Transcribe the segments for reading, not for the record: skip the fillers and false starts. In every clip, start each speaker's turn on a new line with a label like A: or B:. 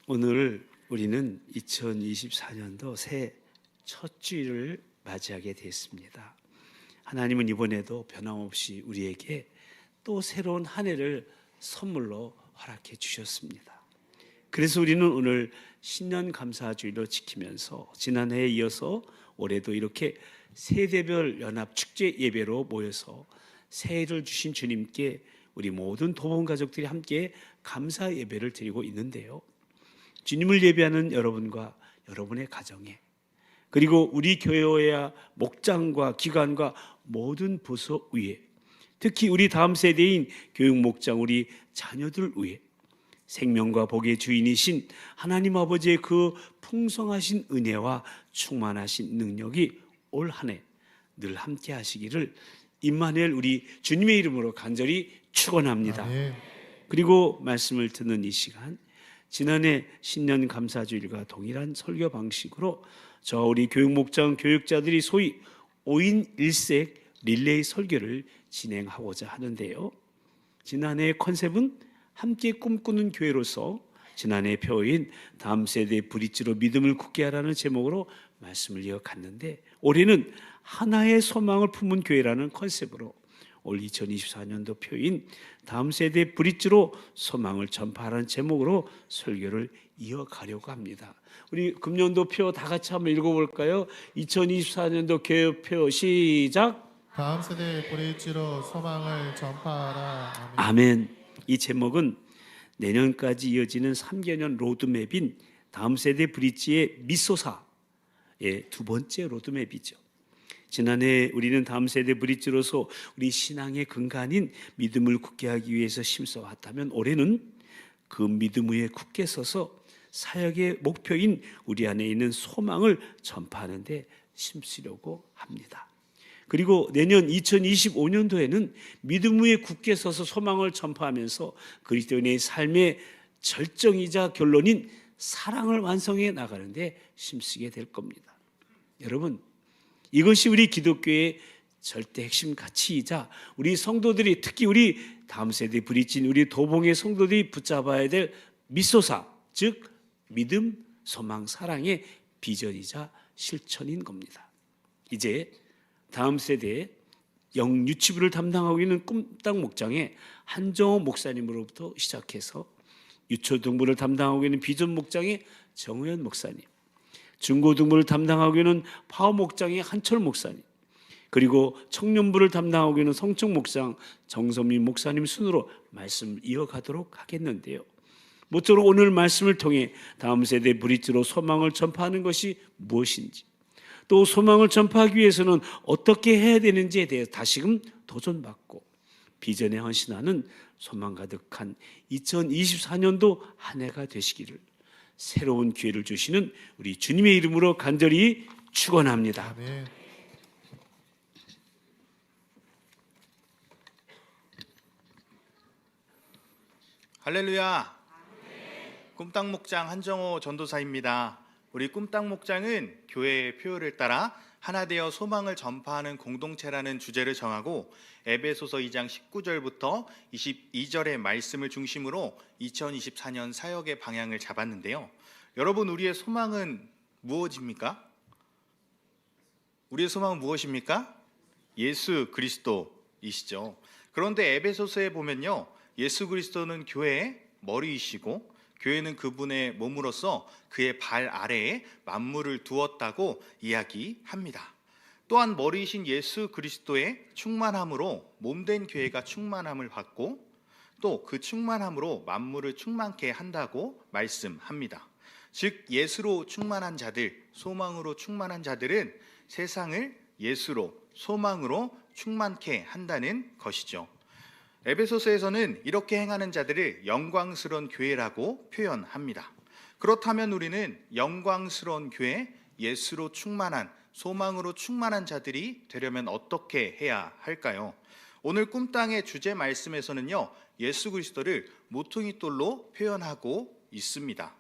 A: 오늘 우리는 2024년도 새 첫 주일을 맞이하게 됐습니다. 하나님은 이번에도 변함없이 우리에게 또 새로운 한 해를 선물로 허락해 주셨습니다. 그래서 우리는 오늘 신년 감사주일로 지키면서 지난해에 이어서 올해도 이렇게 세대별 연합 축제 예배로 모여서 새해를 주신 주님께 우리 모든 도범 가족들이 함께 감사 예배를 드리고 있는데요. 주님을 예배하는 여러분과 여러분의 가정에, 그리고 우리 교회와 목장과 기관과 모든 부서 위에, 특히 우리 다음 세대인 교육 목장 우리 자녀들 위에 생명과 복의 주인이신 하나님 아버지의 그 풍성하신 은혜와 충만하신 능력이 올 한 해 늘 함께 하시기를 임마누엘 우리 주님의 이름으로 간절히 축원합니다. 그리고 말씀을 듣는 이 시간, 지난해 신년 감사주일과 동일한 설교 방식으로 저 우리 교육 목장 교육자들이 소위 5인 1색 릴레이 설교를 진행하고자 하는데요. 지난해의 컨셉은 함께 꿈꾸는 교회로서 지난해 표어인 다음 세대 브릿지로 믿음을 굳게 하라는 제목으로 말씀을 이어갔는데, 올해는 하나의 소망을 품은 교회라는 컨셉으로 올 2024년도 표인 다음 세대 브릿지로 소망을 전파하라는 제목으로 설교를 이어가려고 합니다. 우리 금년도 표 다 같이 한번 읽어볼까요? 2024년도 교회표 시작.
B: 다음 세대 브릿지로 소망을 전파하라.
A: 아멘. 이 제목은 내년까지 이어지는 3개년 로드맵인 다음 세대 브릿지의 미소사의 두 번째 로드맵이죠. 지난해 우리는 다음 세대 브릿지로서 우리 신앙의 근간인 믿음을 굳게 하기 위해서 심써왔다면, 올해는 그 믿음 위에 굳게 서서 사역의 목표인 우리 안에 있는 소망을 전파하는 데 심쓰려고 합니다. 그리고 내년 2025년도에는 믿음 위에 굳게 서서 소망을 전파하면서 그리스도인의 삶의 절정이자 결론인 사랑을 완성해 나가는데 힘쓰게 될 겁니다. 여러분, 이것이 우리 기독교의 절대 핵심 가치이자 우리 성도들이, 특히 우리 다음 세대 브릿지인 우리 도봉의 성도들이 붙잡아야 될 미소사, 즉 믿음, 소망, 사랑의 비전이자 실천인 겁니다. 이제 다음 세대의 영유치부를 담당하고 있는 꿈땅 목장의 한정호 목사님으로부터 시작해서 유초등부를 담당하고 있는 비전 목장의 정우현 목사님, 중고등부를 담당하고 있는 파워 목장의 한철 목사님, 그리고 청년부를 담당하고 있는 성청 목장 정선민 목사님 순으로 말씀을 이어가도록 하겠는데요. 모쪼록 오늘 말씀을 통해 다음 세대 브릿지로 소망을 전파하는 것이 무엇인지, 또 소망을 전파하기 위해서는 어떻게 해야 되는지에 대해 다시금 도전받고 비전에 헌신하는 소망 가득한 2024년도 한 해가 되시기를 새로운 기회를 주시는 우리 주님의 이름으로 간절히 축원합니다.
B: 아멘.
C: 할렐루야. 꿈땅 목장 한정호 전도사입니다. 우리 꿈땅 목장은 교회의 표어를 따라 하나 되어 소망을 전파하는 공동체라는 주제를 정하고 에베소서 2장 19절부터 22절의 말씀을 중심으로 2024년 사역의 방향을 잡았는데요. 여러분, 우리의 소망은 무엇입니까? 우리의 소망은 무엇입니까? 예수 그리스도이시죠. 그런데 에베소서에 보면요, 예수 그리스도는 교회의 머리이시고 교회는 그분의 몸으로서 그의 발 아래에 만물을 두었다고 이야기합니다. 또한 머리이신 예수 그리스도의 충만함으로 몸된 교회가 충만함을 받고 또 그 충만함으로 만물을 충만케 한다고 말씀합니다. 즉 예수로 충만한 자들, 소망으로 충만한 자들은 세상을 예수로, 소망으로 충만케 한다는 것이죠. 에베소서에서는 이렇게 행하는 자들을 영광스러운 교회라고 표현합니다. 그렇다면 우리는 영광스러운 교회, 예수로 충만한, 소망으로 충만한 자들이 되려면 어떻게 해야 할까요? 오늘 꿈땅의 주제 말씀에서는요, 예수 그리스도를 모퉁이돌로 표현하고 있습니다.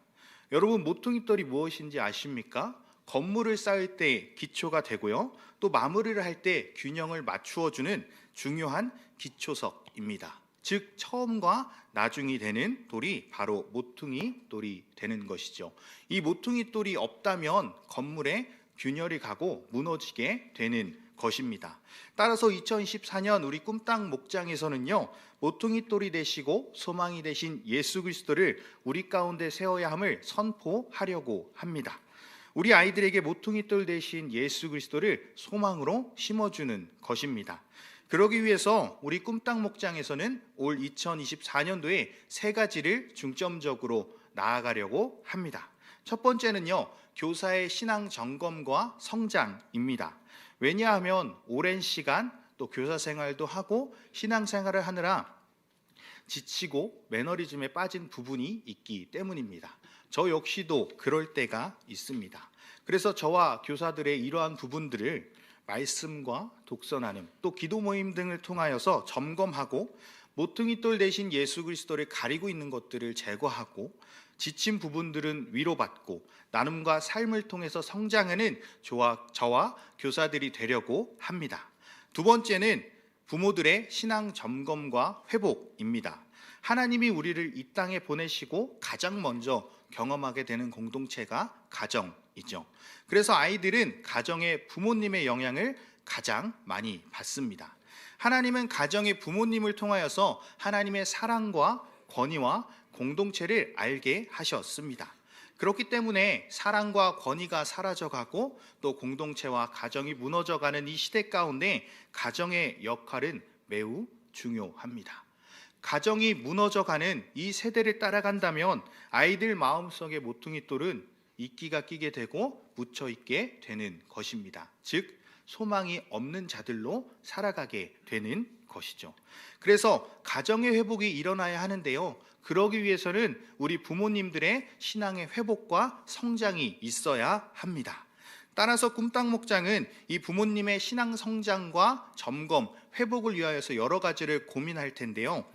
C: 여러분, 모퉁이돌이 무엇인지 아십니까? 건물을 쌓을 때 기초가 되고요, 또 마무리를 할 때 균형을 맞추어주는 중요한 기초석입니다. 즉 처음과 나중이 되는 돌이 바로 모퉁이 돌이 되는 것이죠. 이 모퉁이 돌이 없다면 건물에 균열이 가고 무너지게 되는 것입니다. 따라서 2024년 우리 꿈땅 목장에서는요, 모퉁이 돌이 되시고 소망이 되신 예수 그리스도를 우리 가운데 세워야 함을 선포하려고 합니다. 우리 아이들에게 모퉁이 돌 되신 예수 그리스도를 소망으로 심어주는 것입니다. 그러기 위해서 우리 꿈땅 목장에서는 올 2024년도에 세 가지를 중점적으로 나아가려고 합니다. 첫 번째는요, 교사의 신앙 점검과 성장입니다. 왜냐하면 오랜 시간 또 교사 생활도 하고 신앙 생활을 하느라 지치고 매너리즘에 빠진 부분이 있기 때문입니다. 저 역시도 그럴 때가 있습니다. 그래서 저와 교사들의 이러한 부분들을 말씀과 독서 나눔, 또 기도 모임 등을 통하여서 점검하고 모퉁이 돌 대신 예수 그리스도를 가리고 있는 것들을 제거하고 지친 부분들은 위로받고 나눔과 삶을 통해서 성장하는 저와 교사들이 되려고 합니다. 두 번째는 부모들의 신앙 점검과 회복입니다. 하나님이 우리를 이 땅에 보내시고 가장 먼저 경험하게 되는 공동체가 가정이죠. 그래서 아이들은 가정의 부모님의 영향을 가장 많이 받습니다. 하나님은 가정의 부모님을 통하여서 하나님의 사랑과 권위와 공동체를 알게 하셨습니다. 그렇기 때문에 사랑과 권위가 사라져가고 또 공동체와 가정이 무너져가는 이 시대 가운데 가정의 역할은 매우 중요합니다. 가정이 무너져가는 이 세대를 따라간다면 아이들 마음속의 모퉁이 돌은 이끼가 끼게 되고 묻혀있게 되는 것입니다. 즉 소망이 없는 자들로 살아가게 되는 것이죠. 그래서 가정의 회복이 일어나야 하는데요, 그러기 위해서는 우리 부모님들의 신앙의 회복과 성장이 있어야 합니다. 따라서 꿈땅 목장은 이 부모님의 신앙 성장과 점검, 회복을 위하여서 여러 가지를 고민할 텐데요,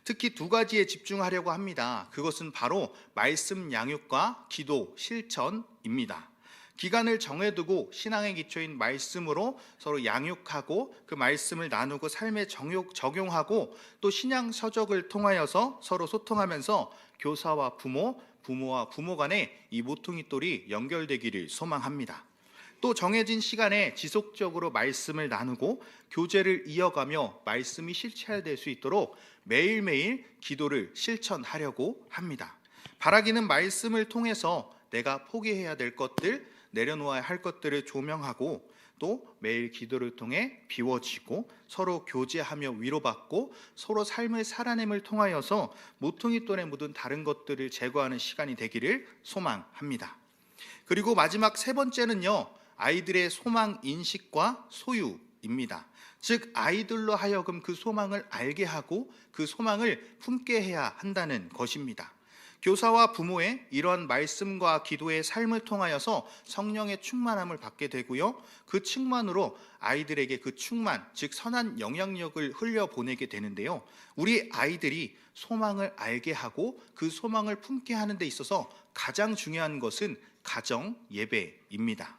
C: 특히 두 가지에 집중하려고 합니다. 그것은 바로 말씀 양육과 기도 실천입니다. 기간을 정해두고 신앙의 기초인 말씀으로 서로 양육하고 그 말씀을 나누고 삶에 적용하고 또 신앙 서적을 통하여서 서로 소통하면서 교사와 부모와 부모 간에 이 모퉁이 돌이 연결되기를 소망합니다. 또 정해진 시간에 지속적으로 말씀을 나누고 교제를 이어가며 말씀이 실체화될 수 있도록 매일매일 기도를 실천하려고 합니다. 바라기는 말씀을 통해서 내가 포기해야 될 것들, 내려놓아야 할 것들을 조명하고 또 매일 기도를 통해 비워지고 서로 교제하며 위로받고 서로 삶을 살아냄을 통하여서 모퉁이 돌에 묻은 다른 것들을 제거하는 시간이 되기를 소망합니다. 그리고 마지막 세 번째는요, 아이들의 소망 인식과 소유입니다. 즉 아이들로 하여금 그 소망을 알게 하고 그 소망을 품게 해야 한다는 것입니다. 교사와 부모의 이러한 말씀과 기도의 삶을 통하여서 성령의 충만함을 받게 되고요, 그 충만으로 아이들에게 그 충만, 즉 선한 영향력을 흘려보내게 되는데요, 우리 아이들이 소망을 알게 하고 그 소망을 품게 하는 데 있어서 가장 중요한 것은 가정 예배입니다.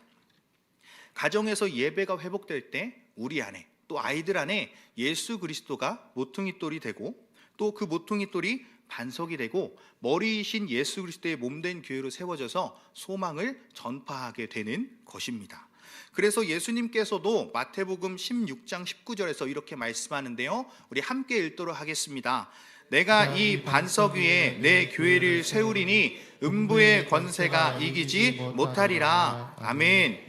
C: 가정에서 예배가 회복될 때 우리 안에 또 아이들 안에 예수 그리스도가 모퉁이 돌이 되고 또 그 모퉁이 돌이 반석이 되고 머리이신 예수 그리스도의 몸된 교회로 세워져서 소망을 전파하게 되는 것입니다. 그래서 예수님께서도 마태복음 16장 19절에서 이렇게 말씀하는데요, 우리 함께 읽도록 하겠습니다. 내가 이 반석 위에 내 교회를 세우리니 음부의 권세가 이기지 못하리라. 아멘.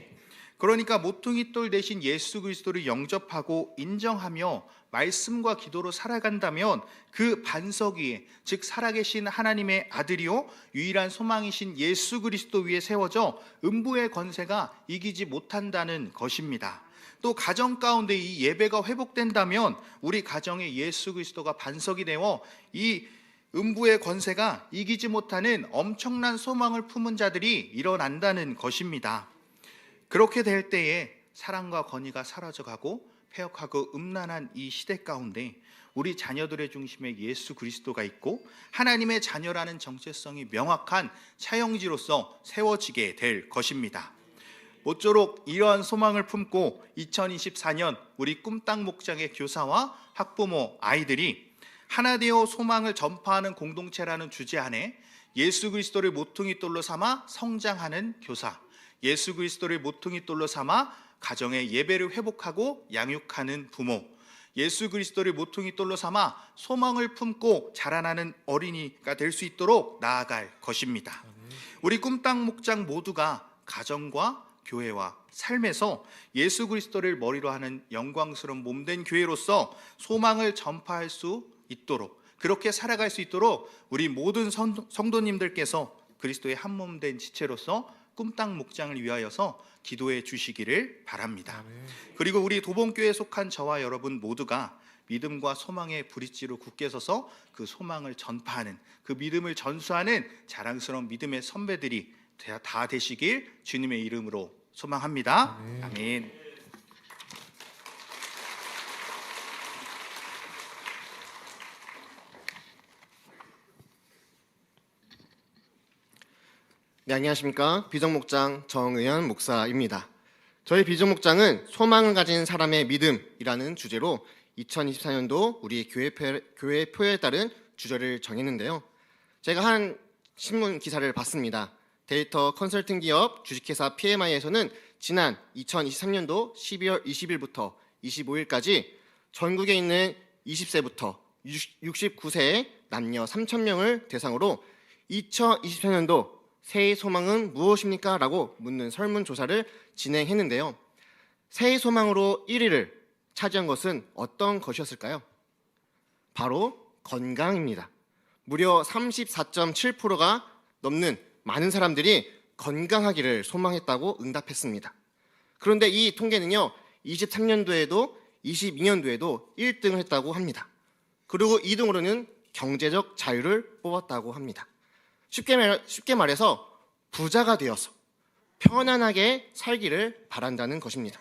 C: 그러니까 모퉁이 돌 대신 예수 그리스도를 영접하고 인정하며 말씀과 기도로 살아간다면 그 반석 위에, 즉 살아계신 하나님의 아들이요 유일한 소망이신 예수 그리스도 위에 세워져 음부의 권세가 이기지 못한다는 것입니다. 또 가정 가운데 이 예배가 회복된다면 우리 가정에 예수 그리스도가 반석이 되어 이 음부의 권세가 이기지 못하는 엄청난 소망을 품은 자들이 일어난다는 것입니다. 그렇게 될 때에 사랑과 권위가 사라져가고 폐역하고 음란한 이 시대 가운데 우리 자녀들의 중심에 예수 그리스도가 있고 하나님의 자녀라는 정체성이 명확한 차영지로서 세워지게 될 것입니다. 모쪼록 이러한 소망을 품고 2024년 우리 꿈땅 목장의 교사와 학부모 아이들이 하나 되어 소망을 전파하는 공동체라는 주제 안에 예수 그리스도를 모퉁이 돌로 삼아 성장하는 교사, 예수 그리스도를 모퉁이 돌로 삼아 가정의 예배를 회복하고 양육하는 부모, 예수 그리스도를 모퉁이 돌로 삼아 소망을 품고 자라나는 어린이가 될 수 있도록 나아갈 것입니다. 우리 꿈땅 목장 모두가 가정과 교회와 삶에서 예수 그리스도를 머리로 하는 영광스러운 몸된 교회로서 소망을 전파할 수 있도록, 그렇게 살아갈 수 있도록 우리 모든 성도님들께서 그리스도의 한 몸된 지체로서 꿈땅 목장을 위하여서 기도해 주시기를 바랍니다. 그리고 우리 도봉교회에 속한 저와 여러분 모두가 믿음과 소망의 브릿지로 굳게 서서 그 소망을 전파하는, 그 믿음을 전수하는 자랑스러운 믿음의 선배들이 다 되시길 주님의 이름으로 소망합니다. 아멘.
D: 네, 안녕하십니까. 비전목장 정의현 목사입니다. 저희 비전목장은 소망을 가진 사람의 믿음이라는 주제로 2024년도 우리 교회 표에 따른 주제를 정했는데요. 제가 한 신문 기사를 봤습니다. 데이터 컨설팅 기업 주식회사 PMI에서는 지난 2023년도 12월 20일부터 25일까지 전국에 있는 20세부터 69세의 남녀 3,000명을 대상으로 2024년도 새해 소망은 무엇입니까? 라고 묻는 설문조사를 진행했는데요. 새해 소망으로 1위를 차지한 것은 어떤 것이었을까요? 바로 건강입니다. 무려 34.7%가 넘는 많은 사람들이 건강하기를 소망했다고 응답했습니다. 그런데 이 통계는요, 23년도에도 22년도에도 1등을 했다고 합니다. 그리고 2등으로는 경제적 자유를 뽑았다고 합니다. 쉽게 말해서 부자가 되어서 편안하게 살기를 바란다는 것입니다.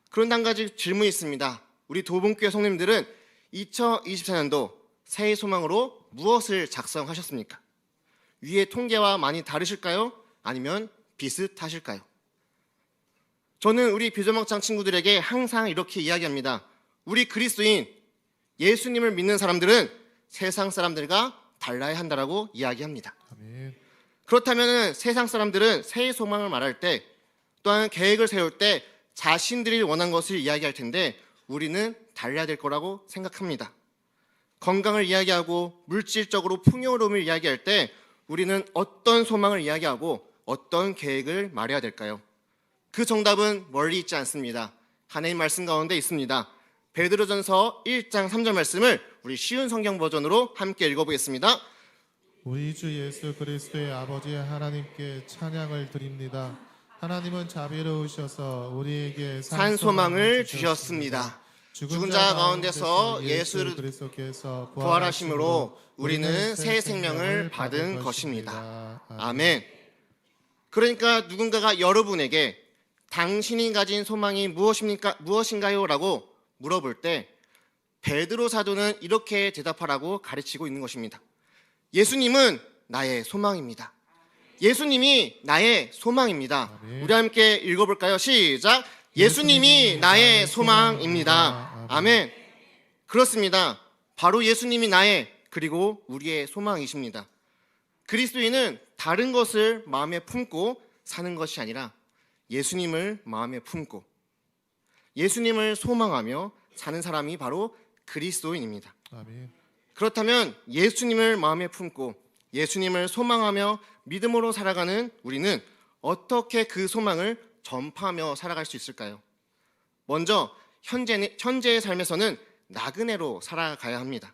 D: 그런데 한 가지 질문이 있습니다. 우리 도봉교회 성도님들은 2024년도 새해 소망으로 무엇을 작성하셨습니까? 위의 통계와 많이 다르실까요? 아니면 비슷하실까요? 저는 우리 비전목장 친구들에게 항상 이렇게 이야기합니다. 우리 그리스도인 예수님을 믿는 사람들은 세상 사람들과 달라야 한다라고 이야기합니다.
B: 아멘.
D: 그렇다면 세상 사람들은 새해 소망을 말할 때, 또한 계획을 세울 때 자신들이 원한 것을 이야기할 텐데 우리는 달라야 될 거라고 생각합니다. 건강을 이야기하고 물질적으로 풍요로움을 이야기할 때 우리는 어떤 소망을 이야기하고 어떤 계획을 말해야 될까요? 그 정답은 멀리 있지 않습니다. 하나님 말씀 가운데 있습니다. 베드로전서 1장 3절 말씀을 우리 쉬운 성경 버전으로 함께 읽어보겠습니다.
B: 우리 주 예수 그리스도의 아버지 하나님께 찬양을 드립니다. 하나님은 자비로우셔서 우리에게
D: 산 소망을 주셨습니다. 죽은 자 가운데서 예수
B: 그리스도께서
D: 부활하심으로 우리는 새 생명을 받은 것입니다. 아멘. 그러니까 누군가가 여러분에게 당신이 가진 소망이 무엇인가요? 라고 물어볼 때 베드로 사도는 이렇게 대답하라고 가르치고 있는 것입니다. 예수님은 나의 소망입니다. 예수님이 나의 소망입니다. 우리 함께 읽어볼까요? 시작. 예수님이 나의 소망입니다. 아멘. 그렇습니다. 바로 예수님이 나의, 그리고 우리의 소망이십니다. 그리스도인은 다른 것을 마음에 품고 사는 것이 아니라 예수님을 마음에 품고 예수님을 소망하며 사는 사람이 바로 그리스도인입니다.
B: 아멘.
D: 그렇다면 예수님을 마음에 품고 예수님을 소망하며 믿음으로 살아가는 우리는 어떻게 그 소망을 전파하며 살아갈 수 있을까요? 먼저 현재의 삶에서는 나그네로 살아가야 합니다.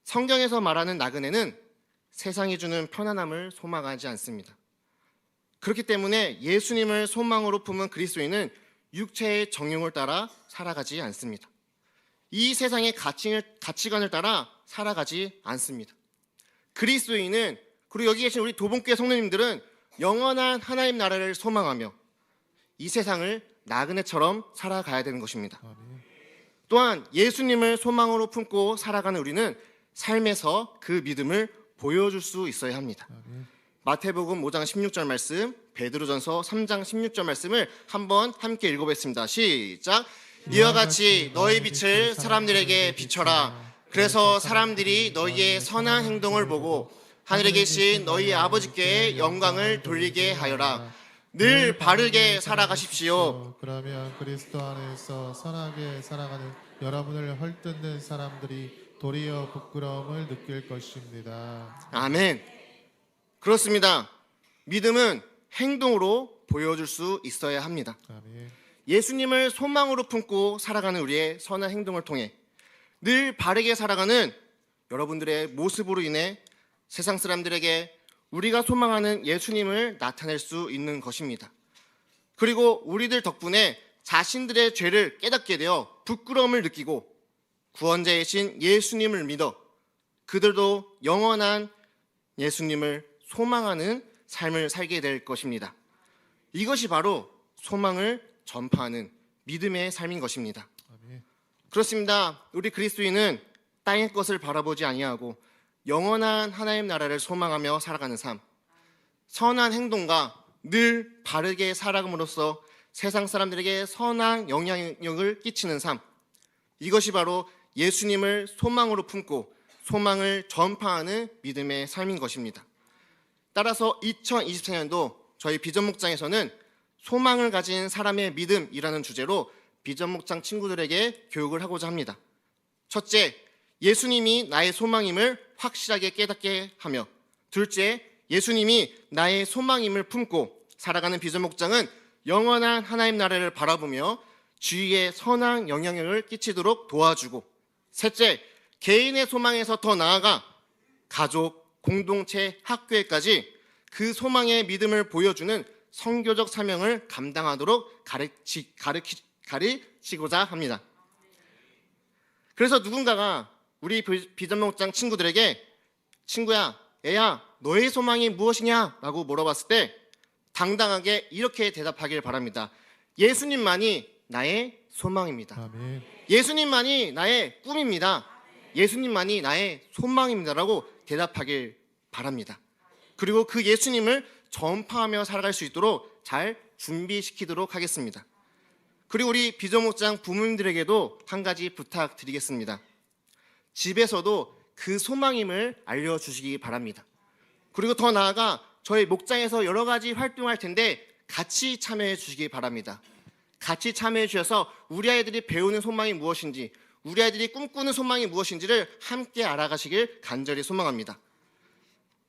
D: 성경에서 말하는 나그네는 세상이 주는 편안함을 소망하지 않습니다. 그렇기 때문에 예수님을 소망으로 품은 그리스도인은 육체의 정욕을 따라 살아가지 않습니다. 이 세상의 가치관을 따라 살아가지 않습니다. 그리스도인은, 그리고 여기 계신 우리 도봉교회 성도님들은 영원한 하나님 나라를 소망하며 이 세상을 나그네처럼 살아가야 되는 것입니다. 또한 예수님을 소망으로 품고 살아가는 우리는 삶에서 그 믿음을 보여줄 수 있어야 합니다. 마태복음 5장 16절 말씀, 베드로전서 3장 16절 말씀을 한번 함께 읽어보겠습니다. 시작. 이와 같이 너희 빛을 사람들에게 비춰라. 그래서 사람들이 너희의 선한 행동을 보고 하늘에 계신 너희 아버지께 영광을 돌리게 하여라. 늘 바르게 살아가십시오.
B: 그러면 그리스도 안에서 선하게 살아가는 여러분을 헐뜯는 사람들이 도리어 부끄러움을 느낄 것입니다.
D: 아멘. 그렇습니다. 믿음은 행동으로 보여줄 수 있어야 합니다.
B: 아멘.
D: 예수님을 소망으로 품고 살아가는 우리의 선한 행동을 통해 늘 바르게 살아가는 여러분들의 모습으로 인해 세상 사람들에게 우리가 소망하는 예수님을 나타낼 수 있는 것입니다. 그리고 우리들 덕분에 자신들의 죄를 깨닫게 되어 부끄러움을 느끼고 구원자이신 예수님을 믿어 그들도 영원한 예수님을 소망하는 삶을 살게 될 것입니다. 이것이 바로 소망을 전파하는 믿음의 삶인 것입니다.
B: 아멘.
D: 그렇습니다. 우리 그리스도인은 땅의 것을 바라보지 아니하고 영원한 하나님 나라를 소망하며 살아가는 삶, 선한 행동과 늘 바르게 살아감으로써 세상 사람들에게 선한 영향력을 끼치는 삶, 이것이 바로 예수님을 소망으로 품고 소망을 전파하는 믿음의 삶인 것입니다. 따라서 2024년도 저희 비전 목장에서는 소망을 가진 사람의 믿음이라는 주제로 비전 목장 친구들에게 교육을 하고자 합니다. 첫째, 예수님이 나의 소망임을 확실하게 깨닫게 하며, 둘째, 예수님이 나의 소망임을 품고 살아가는 비전 목장은 영원한 하나님 나라를 바라보며 주위에 선한 영향력을 끼치도록 도와주고, 셋째, 개인의 소망에서 더 나아가 가족, 공동체, 학교에까지 그 소망의 믿음을 보여주는 선교적 사명을 감당하도록 가르치고자 합니다. 그래서 누군가가 우리 비전 목장 친구들에게 친구야, 애야, 너의 소망이 무엇이냐? 라고 물어봤을 때 당당하게 이렇게 대답하길 바랍니다. 예수님만이 나의 소망입니다.
B: 아멘.
D: 예수님만이 나의 꿈입니다. 예수님만이 나의 소망입니다라고 대답하길 바랍니다. 그리고 그 예수님을 전파하며 살아갈 수 있도록 잘 준비시키도록 하겠습니다. 그리고 우리 비전 목장 부모님들에게도 한 가지 부탁드리겠습니다. 집에서도 그 소망임을 알려주시기 바랍니다. 그리고 더 나아가 저희 목장에서 여러 가지 활동할 텐데 같이 참여해 주시기 바랍니다. 같이 참여해 주셔서 우리 아이들이 배우는 소망이 무엇인지, 우리 아이들이 꿈꾸는 소망이 무엇인지를 함께 알아가시길 간절히 소망합니다.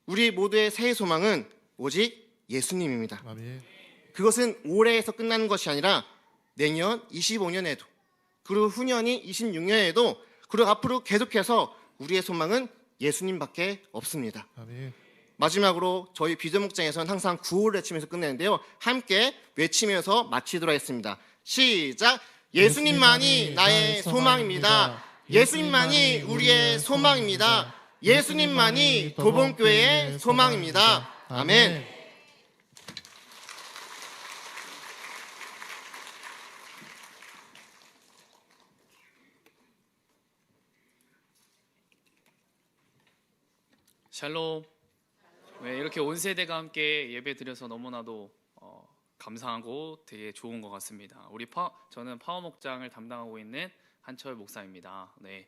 D: 우리 모두의 새해 소망은 오직 예수님입니다.
B: 아멘.
D: 그것은 올해에서 끝나는 것이 아니라 내년 25년에도, 그리고 후년이 26년에도, 그리고 앞으로 계속해서 우리의 소망은 예수님밖에 없습니다.
B: 아멘.
D: 마지막으로 저희 비전 목장에서는 항상 구호를 외치면서 끝내는데요. 함께 외치면서 마치도록 하겠습니다. 시작! 예수님만이 나의 소망입니다. 예수님만이 우리의 소망입니다. 예수님만이 도봉교회의 소망입니다. 아멘.
E: 샬롬. 네, 이렇게 온 세대가 함께 예배 드려서 너무나도 감사하고 되게 좋은 것 같습니다. 저는 파워 목장을 담당하고 있는 한철 목사입니다. 네,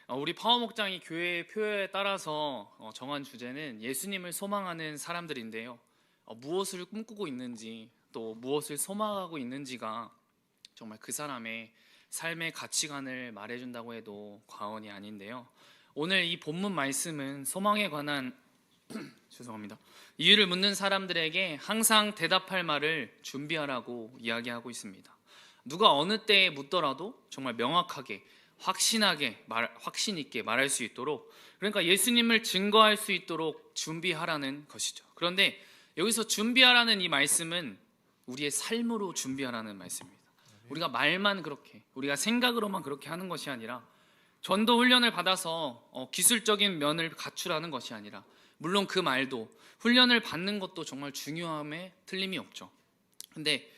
E: 우리 파워 목장이 교회의 표에 따라서 정한 주제는 예수님을 소망하는 사람들인데요. 무엇을 꿈꾸고 있는지 또 무엇을 소망하고 있는지가 정말 그 사람의 삶의 가치관을 말해준다고 해도 과언이 아닌데요. 오늘 이 본문 말씀은 소망에 관한 죄송합니다. 이유를 묻는 사람들에게 항상 대답할 말을 준비하라고 이야기하고 있습니다. 누가 어느 때에 묻더라도 정말 명확하게 확신 있게 말할 수 있도록, 그러니까 예수님을 증거할 수 있도록 준비하라는 것이죠. 그런데 여기서 준비하라는 이 말씀은 우리의 삶으로 준비하라는 말씀입니다. 우리가 말만 그렇게, 우리가 생각으로만 그렇게 하는 것이 아니라 전도 훈련을 받아서 기술적인 면을 갖추라는 것이 아니라, 물론 그 말도 훈련을 받는 것도 정말 중요함에 틀림이 없죠. 근데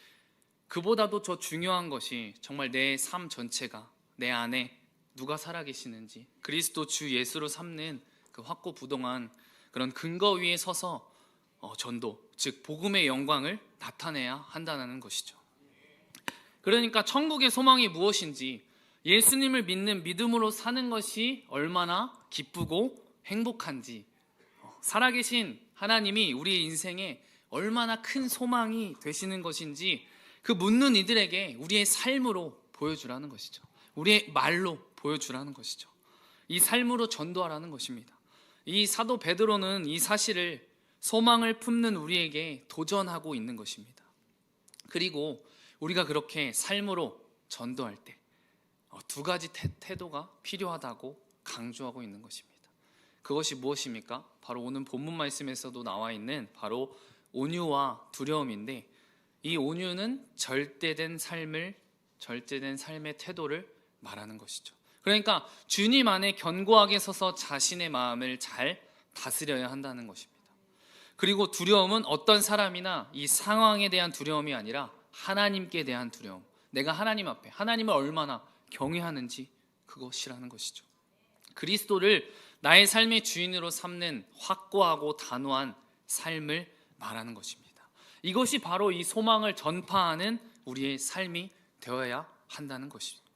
E: 그보다도 더 중요한 것이 정말 내 삶 전체가, 내 안에 누가 살아계시는지, 그리스도 주 예수로 삼는 그 확고부동한 그런 근거 위에 서서 전도, 즉 복음의 영광을 나타내야 한다는 것이죠. 그러니까 천국의 소망이 무엇인지, 예수님을 믿는 믿음으로 사는 것이 얼마나 기쁘고 행복한지, 살아계신 하나님이 우리의 인생에 얼마나 큰 소망이 되시는 것인지 그 묻는 이들에게 우리의 삶으로 보여주라는 것이죠. 우리의 말로 보여주라는 것이죠. 이 삶으로 전도하라는 것입니다. 이 사도 베드로는 이 사실을 소망을 품는 우리에게 도전하고 있는 것입니다. 그리고 우리가 그렇게 삶으로 전도할 때 두 가지 태도가 필요하다고 강조하고 있는 것입니다. 그것이 무엇입니까? 바로 오늘 본문 말씀에서도 나와 있는 바로 온유와 두려움인데, 이 온유는 절대된 삶의 태도를 말하는 것이죠. 그러니까 주님 안에 견고하게 서서 자신의 마음을 잘 다스려야 한다는 것입니다. 그리고 두려움은 어떤 사람이나 이 상황에 대한 두려움이 아니라 하나님께 대한 두려움, 내가 하나님 앞에 하나님을 얼마나 경외하는지 그것이라는 것이죠. 그리스도를 나의 삶의 주인으로 삼는 확고하고 단호한 삶을 말하는 것입니다. 이것이 바로 이 소망을 전파하는 우리의 삶이 되어야 한다는 것입니다.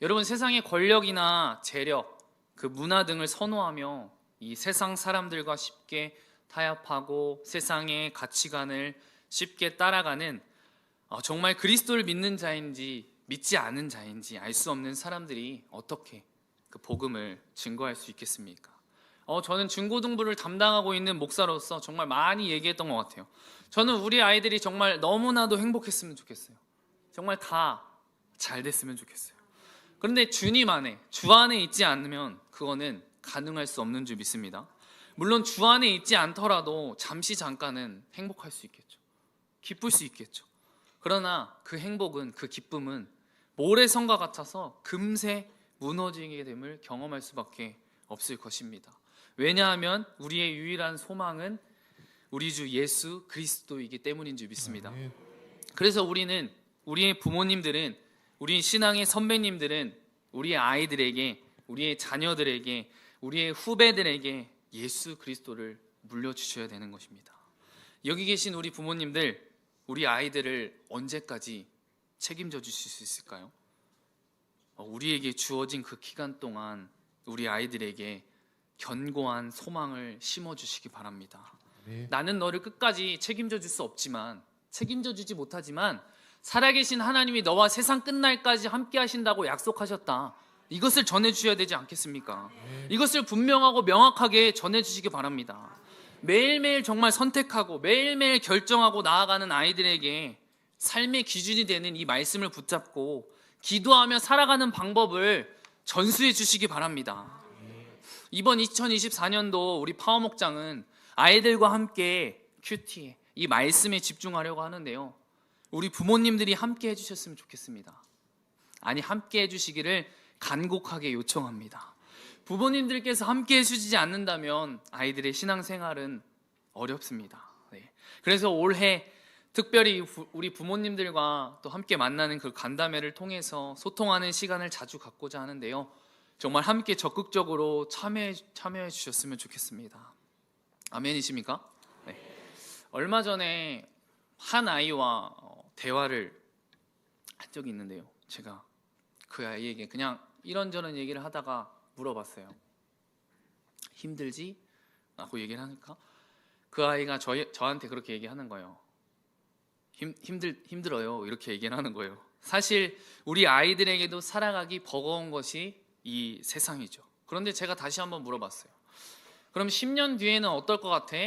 E: 여러분, 세상의 권력이나 재력, 그 문화 등을 선호하며 이 세상 사람들과 쉽게 타협하고 세상의 가치관을 쉽게 따라가는 정말 그리스도를 믿는 자인지 믿지 않은 자인지 알 수 없는 사람들이 어떻게 그 복음을 증거할 수 있겠습니까? 저는 중고등부를 담당하고 있는 목사로서 정말 많이 얘기했던 것 같아요. 저는 우리 아이들이 정말 너무나도 행복했으면 좋겠어요. 정말 다 잘 됐으면 좋겠어요. 그런데 주님 안에, 주 안에 있지 않으면 그거는 가능할 수 없는 줄 믿습니다. 물론 주 안에 있지 않더라도 잠깐은 행복할 수 있겠죠. 기쁠 수 있겠죠. 그러나 그 행복은, 그 기쁨은 모래성과 같아서 금세 무너지게 됨을 경험할 수밖에 없을 것입니다. 왜냐하면 우리의 유일한 소망은 우리 주 예수 그리스도이기 때문인 줄 믿습니다. 그래서 우리의 부모님들은, 우리 신앙의 선배님들은 우리의 아이들에게, 우리의 자녀들에게, 우리의 후배들에게 예수 그리스도를 물려주셔야 되는 것입니다. 여기 계신 우리 부모님들, 우리 아이들을 언제까지 책임져 주실 수 있을까요? 우리에게 주어진 그 기간 동안 우리 아이들에게 견고한 소망을 심어주시기 바랍니다. 나는 너를 끝까지 책임져 줄 수 없지만, 책임져 주지 못하지만 살아계신 하나님이 너와 세상 끝날까지 함께 하신다고 약속하셨다. 이것을 전해주셔야 되지 않겠습니까? 이것을 분명하고 명확하게 전해주시기 바랍니다. 매일매일 정말 선택하고 매일매일 결정하고 나아가는 아이들에게 삶의 기준이 되는 이 말씀을 붙잡고 기도하며 살아가는 방법을 전수해 주시기 바랍니다. 이번 2024년도 우리 파워목장은 아이들과 함께 큐티에, 이 말씀에 집중하려고 하는데요, 우리 부모님들이 함께 해주셨으면 좋겠습니다. 아니, 함께 해주시기를 간곡하게 요청합니다. 부모님들께서 함께 해주시지 않는다면 아이들의 신앙생활은 어렵습니다. 그래서 올해 특별히 우리 부모님들과 또 함께 만나는 그 간담회를 통해서 소통하는 시간을 자주 갖고자 하는데요, 정말 함께 적극적으로 참여해 주셨으면 좋겠습니다. 아멘이십니까? 네. 얼마 전에 한 아이와 대화를 한 적이 있는데요, 제가 그 아이에게 그냥 이런저런 얘기를 하다가 물어봤어요. 힘들지? 라고 얘기를 하니까 그 아이가 저한테 그렇게 얘기하는 거예요. 힘들어요. 이렇게 얘기를 하는 거예요. 사실 우리 아이들에게도 살아가기 버거운 것이 이 세상이죠. 그런데 제가 다시 한번 물어봤어요. 그럼 10년 뒤에는 어떨 것 같아?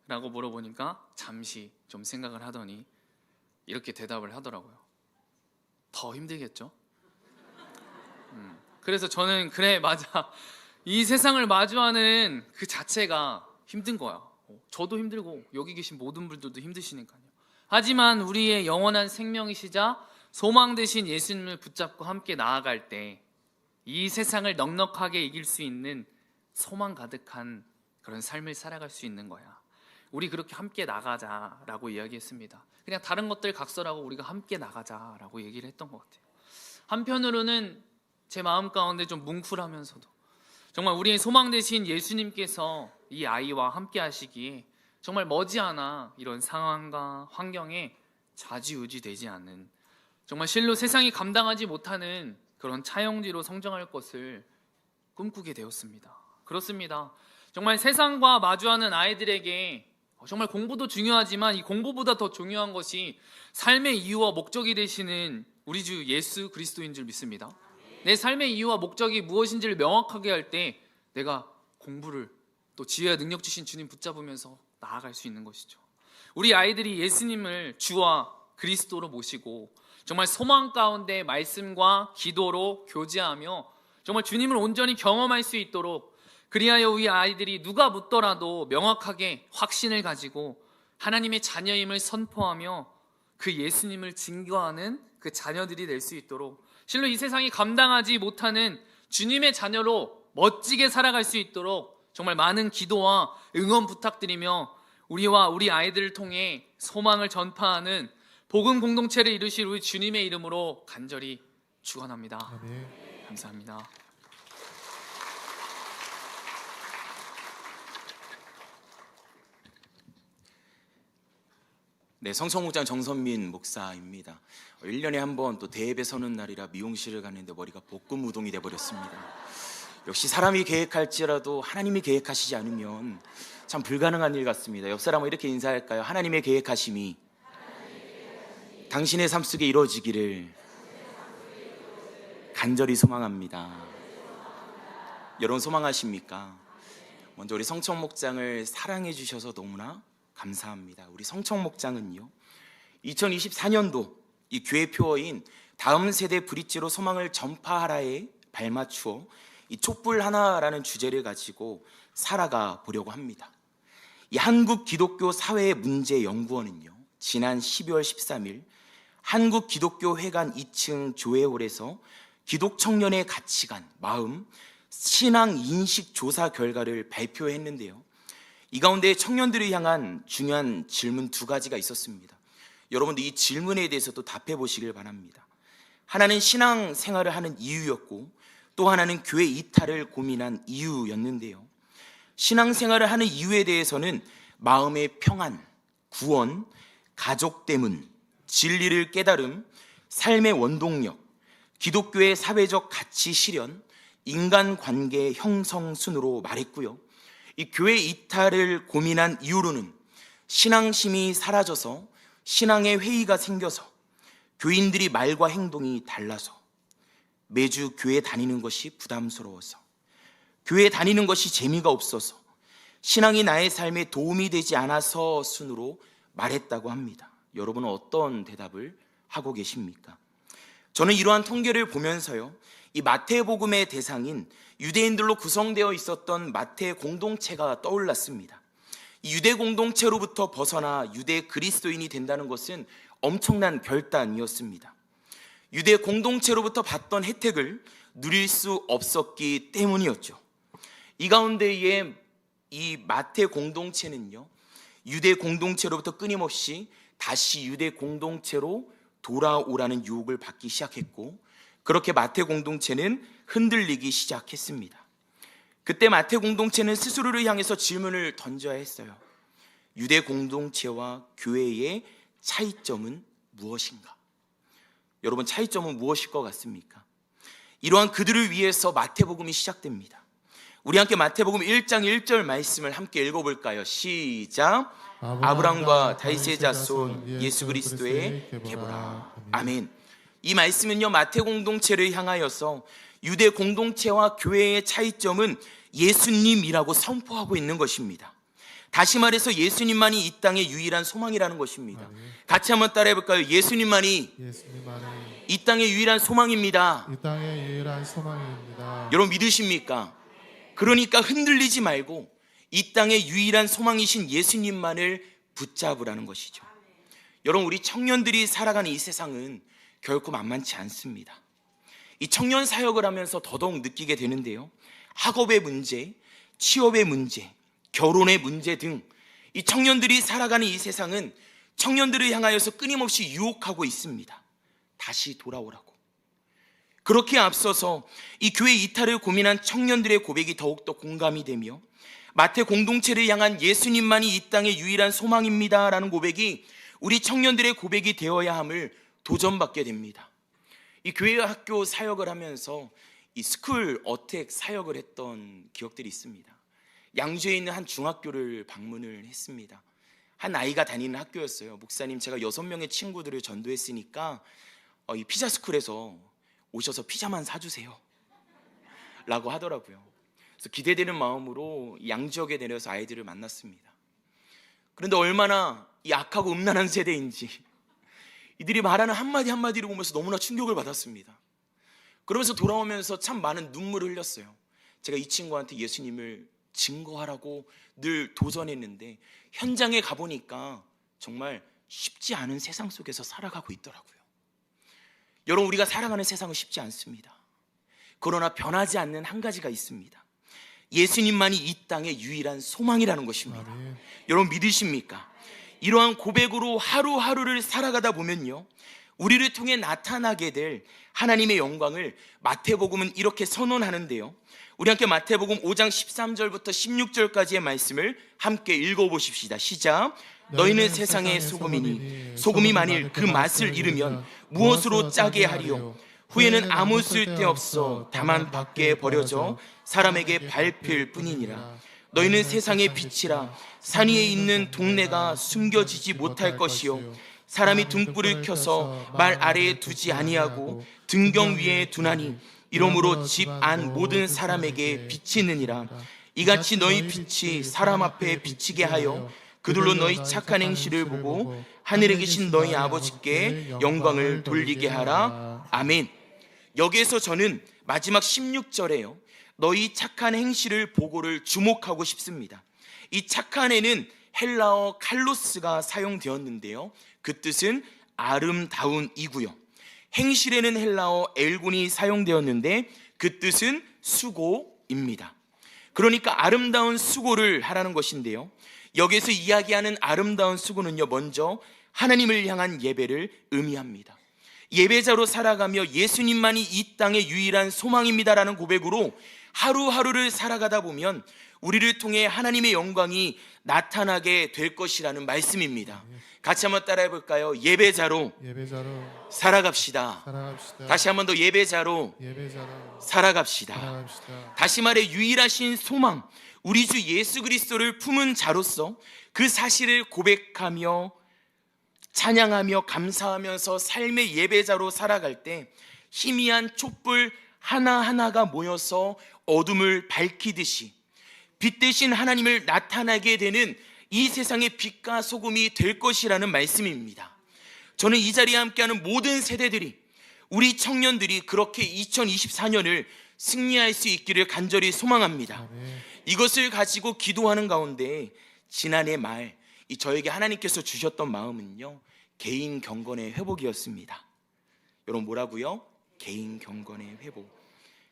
E: 라고 물어보니까 잠시 좀 생각을 하더니 이렇게 대답을 하더라고요. 더 힘들겠죠? 그래서 저는 그래, 맞아, 이 세상을 마주하는 그 자체가 힘든 거야. 저도 힘들고 여기 계신 모든 분들도 힘드시니까요. 하지만 우리의 영원한 생명이시자 소망 되신 예수님을 붙잡고 함께 나아갈 때 이 세상을 넉넉하게 이길 수 있는 소망 가득한 그런 삶을 살아갈 수 있는 거야. 우리 그렇게 함께 나가자라고 이야기했습니다. 그냥 다른 것들 각설하고 우리가 함께 나가자라고 얘기를 했던 것 같아요. 한편으로는 제 마음 가운데 좀 뭉클하면서도 정말 우리의 소망 되신 예수님께서 이 아이와 함께 하시기에 정말 머지않아 이런 상황과 환경에 좌지우지 되지 않는, 정말 실로 세상이 감당하지 못하는 그런 차용지로 성장할 것을 꿈꾸게 되었습니다. 그렇습니다. 정말 세상과 마주하는 아이들에게 정말 공부도 중요하지만 이 공부보다 더 중요한 것이 삶의 이유와 목적이 되시는 우리 주 예수 그리스도인 줄 믿습니다. 내 삶의 이유와 목적이 무엇인지를 명확하게 할 때 내가 공부를 또 지혜와 능력 주신 주님 붙잡으면서 나아갈 수 있는 것이죠. 우리 아이들이 예수님을 주와 그리스도로 모시고 정말 소망 가운데 말씀과 기도로 교제하며 정말 주님을 온전히 경험할 수 있도록, 그리하여 우리 아이들이 누가 묻더라도 명확하게 확신을 가지고 하나님의 자녀임을 선포하며 그 예수님을 증거하는 그 자녀들이 될 수 있도록, 실로 이 세상이 감당하지 못하는 주님의 자녀로 멋지게 살아갈 수 있도록 정말 많은 기도와 응원 부탁드리며 우리와 우리 아이들을 통해 소망을 전파하는 복음 공동체를 이루실 우리 주님의 이름으로 간절히 축원합니다.
B: 아멘.
E: 감사합니다.
F: 네, 성청목장 정선민 목사입니다. 1년에 한 번 또 대예배 서는 날이라 미용실을 갔는데 머리가 볶음 우동이 돼버렸습니다. 역시 사람이 계획할지라도 하나님이 계획하시지 않으면 참 불가능한 일 같습니다. 옆 사람은 이렇게 인사할까요? 하나님의 계획하심이 당신의 삶 속에 이루어지기를 간절히 소망합니다. 여러분 소망하십니까? 먼저 우리 성청목장을 사랑해 주셔서 너무나 감사합니다. 우리 성청목장은요 2024년도 이 교회 표어인 다음 세대 브릿지로 소망을 전파하라에 발맞추어 이 촛불 하나라는 주제를 가지고 살아가 보려고 합니다. 이 한국기독교 사회문제연구원은요 지난 12월 13일 한국기독교회관 2층 교회홀에서 기독청년의 가치관, 마음, 신앙 인식 조사 결과를 발표했는데요, 이 가운데 청년들을 향한 중요한 질문 2가지가 있었습니다. 여러분도 이 질문에 대해서도 답해 보시길 바랍니다. 하나는 신앙 생활을 하는 이유였고 또 하나는 교회 이탈을 고민한 이유였는데요, 신앙 생활을 하는 이유에 대해서는 마음의 평안, 구원, 가족 대문, 진리를 깨달음, 삶의 원동력, 기독교의 사회적 가치 실현, 인간관계 형성 순으로 말했고요, 이 교회 이탈을 고민한 이유로는 신앙심이 사라져서 신앙의 회의가 생겨서 교인들이 말과 행동이 달라서 매주 교회 다니는 것이 부담스러워서 교회 다니는 것이 재미가 없어서 신앙이 나의 삶에 도움이 되지 않아서 순으로 말했다고 합니다. 여러분은 어떤 대답을 하고 계십니까? 저는 이러한 통계를 보면서요, 이 마태복음의 대상인 유대인들로 구성되어 있었던 마태 공동체가 떠올랐습니다. 이 유대 공동체로부터 벗어나 유대 그리스도인이 된다는 것은 엄청난 결단이었습니다. 유대 공동체로부터 받던 혜택을 누릴 수 없었기 때문이었죠. 이 가운데에 이 마태 공동체는요, 유대 공동체로부터 끊임없이 다시 유대 공동체로 돌아오라는 유혹을 받기 시작했고, 그렇게 마태 공동체는 흔들리기 시작했습니다. 그때 마태 공동체는 스스로를 향해서 질문을 던져야 했어요. 유대 공동체와 교회의 차이점은 무엇인가? 여러분, 차이점은 무엇일 것 같습니까? 이러한 그들을 위해서 마태복음이 시작됩니다. 우리 함께 마태복음 1장 1절 말씀을 함께 읽어볼까요? 시작. 아브람과 다윗의 자손 예수 그리스도의 계보라. 아멘. 이 말씀은요, 마태 공동체를 향하여서 유대 공동체와 교회의 차이점은 예수님이라고 선포하고 있는 것입니다. 다시 말해서 예수님만이 이 땅의 유일한 소망이라는 것입니다. 같이 한번 따라해 볼까요? 예수님만이 이 땅의 유일한 소망입니다.
B: 이 땅의 유일한 소망입니다.
F: 여러분 믿으십니까? 그러니까 흔들리지 말고 이 땅의 유일한 소망이신 예수님만을 붙잡으라는 것이죠. 여러분, 우리 청년들이 살아가는 이 세상은 결코 만만치 않습니다. 이 청년 사역을 하면서 더더욱 느끼게 되는데요, 학업의 문제, 취업의 문제, 결혼의 문제 등 이 청년들이 살아가는 이 세상은 청년들을 향하여서 끊임없이 유혹하고 있습니다. 다시 돌아오라고. 그렇게 앞서서 이 교회 이탈을 고민한 청년들의 고백이 더욱더 공감이 되며, 마태 공동체를 향한 예수님만이 이 땅의 유일한 소망입니다 라는 고백이 우리 청년들의 고백이 되어야 함을 도전받게 됩니다. 이 교회 학교 사역을 하면서 이 스쿨 어택 사역을 했던 기억들이 있습니다. 양주에 있는 한 중학교를 방문을 했습니다. 한 아이가 다니는 학교였어요. 목사님, 제가 6명의 친구들을 전도했으니까 이 피자 스쿨에서 오셔서 피자만 사주세요 라고 하더라고요. 그래서 기대되는 마음으로 양지역에 내려서 아이들을 만났습니다. 그런데 얼마나 이 악하고 음란한 세대인지 이들이 말하는 한마디 한마디를 보면서 너무나 충격을 받았습니다. 그러면서 돌아오면서 참 많은 눈물을 흘렸어요. 제가 이 친구한테 예수님을 증거하라고 늘 도전했는데 현장에 가보니까 정말 쉽지 않은 세상 속에서 살아가고 있더라고요. 여러분, 우리가 살아가는 세상은 쉽지 않습니다. 그러나 변하지 않는 한 가지가 있습니다. 예수님만이 이 땅의 유일한 소망이라는 것입니다.
B: 아멘.
F: 여러분, 믿으십니까? 이러한 고백으로 하루하루를 살아가다 보면요, 우리를 통해 나타나게 될 하나님의 영광을 마태복음은 이렇게 선언하는데요, 우리 함께 마태복음 5장 13절부터 16절까지의 말씀을 함께 읽어보십시다. 시작. 너희는 세상의 소금이니 소금이 만일 그 맛을 잃으면 무엇으로 짜게 하리요? 후에는 아무 쓸데없어 다만 밖에 버려져 사람에게 밟힐 뿐이니라. 너희는 세상의 빛이라. 산 위에 있는 동네가 숨겨지지 못할 것이요, 사람이 등불을 켜서 말 아래에 두지 아니하고 등경 위에 두나니 이러므로 집 안 모든 사람에게 비치느니라. 이같이 너희 빛이 사람 앞에 비치게 하여 그들로 너희 착한 행실을 보고 하늘에 계신 너희 아버지께 영광을 돌리게 하라. 아멘. 여기에서 저는 마지막 16절에요, 너희 착한 행실을 보고를 주목하고 싶습니다. 이 착한에는 헬라어 칼로스가 사용되었는데요, 그 뜻은 아름다운이고요, 행실에는 헬라어 엘곤이 사용되었는데 그 뜻은 수고입니다. 그러니까 아름다운 수고를 하라는 것인데요, 여기서 이야기하는 아름다운 수고는요, 먼저 하나님을 향한 예배를 의미합니다. 예배자로 살아가며 예수님만이 이 땅의 유일한 소망입니다라는 고백으로 하루하루를 살아가다 보면 우리를 통해 하나님의 영광이 나타나게 될 것이라는 말씀입니다. 같이 한번 따라해 볼까요? 예배자로 살아갑시다.
B: 살아갑시다.
F: 다시 한번 더 예배자로 살아갑시다.
B: 살아갑시다.
F: 다시 말해 유일하신 소망, 우리 주 예수 그리스도를 품은 자로서 그 사실을 고백하며 찬양하며 감사하면서 삶의 예배자로 살아갈 때 희미한 촛불 하나하나가 모여서 어둠을 밝히듯이 빛 대신 하나님을 나타나게 되는 이 세상의 빛과 소금이 될 것이라는 말씀입니다. 저는 이 자리에 함께하는 모든 세대들이, 우리 청년들이 그렇게 2024년을 승리할 수 있기를 간절히 소망합니다. 이것을 가지고 기도하는 가운데 지난해 말 저에게 하나님께서 주셨던 마음은요, 개인 경건의 회복이었습니다. 여러분, 뭐라고요? 개인 경건의 회복.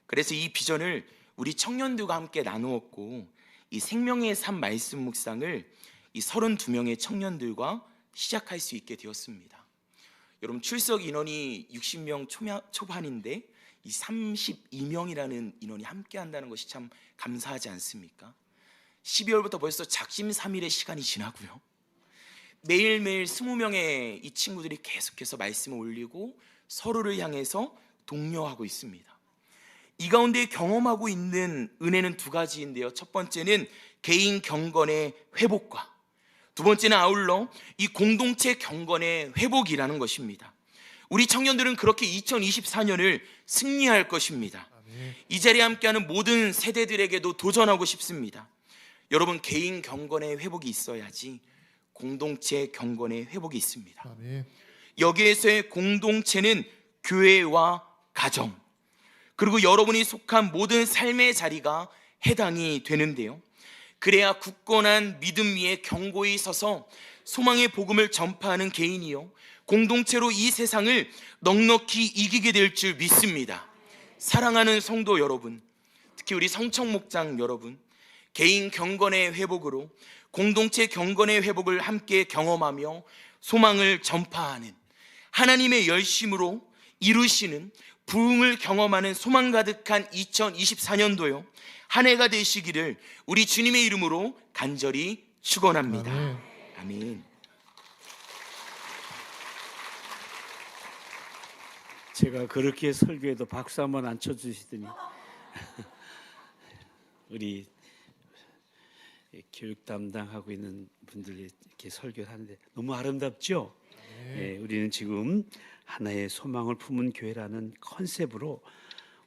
F: 그래서 이 비전을 우리 청년들과 함께 나누었고, 이 생명의 삶 말씀 묵상을 이 32명의 청년들과 시작할 수 있게 되었습니다. 여러분, 출석 인원이 60명 초반인데 이 32명이라는 인원이 함께 한다는 것이 참 감사하지 않습니까? 12월부터 벌써 작심삼일의 시간이 지나고요, 매일매일 20명의 이 친구들이 계속해서 말씀을 올리고 서로를 향해서 독려하고 있습니다. 이 가운데 경험하고 있는 은혜는 두 가지인데요, 첫 번째는 개인 경건의 회복과 두 번째는 아울러 이 공동체 경건의 회복이라는 것입니다. 우리 청년들은 그렇게 2024년을 승리할 것입니다. 이 자리에 함께하는 모든 세대들에게도 도전하고 싶습니다. 여러분, 개인 경건의 회복이 있어야지 공동체 경건의 회복이 있습니다. 여기에서의 공동체는 교회와 가정, 그리고 여러분이 속한 모든 삶의 자리가 해당이 되는데요, 그래야 굳건한 믿음 위에 견고히 서서 소망의 복음을 전파하는 개인이요, 공동체로 이 세상을 넉넉히 이기게 될 줄 믿습니다. 사랑하는 성도 여러분, 특히 우리 성청 목장 여러분, 개인 경건의 회복으로 공동체 경건의 회복을 함께 경험하며 소망을 전파하는, 하나님의 열심으로 이루시는 부흥을 경험하는 소망 가득한 2024년도요 한 해가 되시기를 우리 주님의 이름으로 간절히 축원합니다. 아멘.
A: 제가 그렇게 설교해도 박수 한번 안 쳐주시더니 우리 교육 담당하고 있는 분들이 이렇게 설교를 하는데 너무 아름답죠? 예, 우리는 지금 하나의 소망을 품은 교회라는 컨셉으로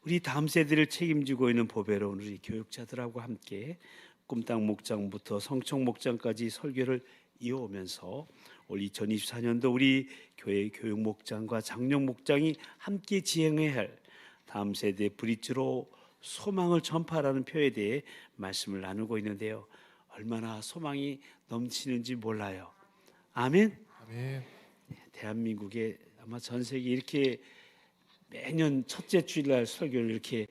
A: 우리 다음 세대를 책임지고 있는 보배로운 우리 교육자들하고 함께 꿈땅 목장부터 성청 목장까지 설교를 이어오면서 올 2024년도 우리 교회 교육 목장과 장롱 목장이 함께 지향해야 할 다음 세대 브릿지로 소망을 전파하라는 표에 대해 말씀을 나누고 있는데요. 얼마나 소망이 넘치는지 몰라요. 아멘.
B: 아멘.
A: 대한민국에 아마 전 세계 이렇게 매년 첫째 주일날 설교를 이렇게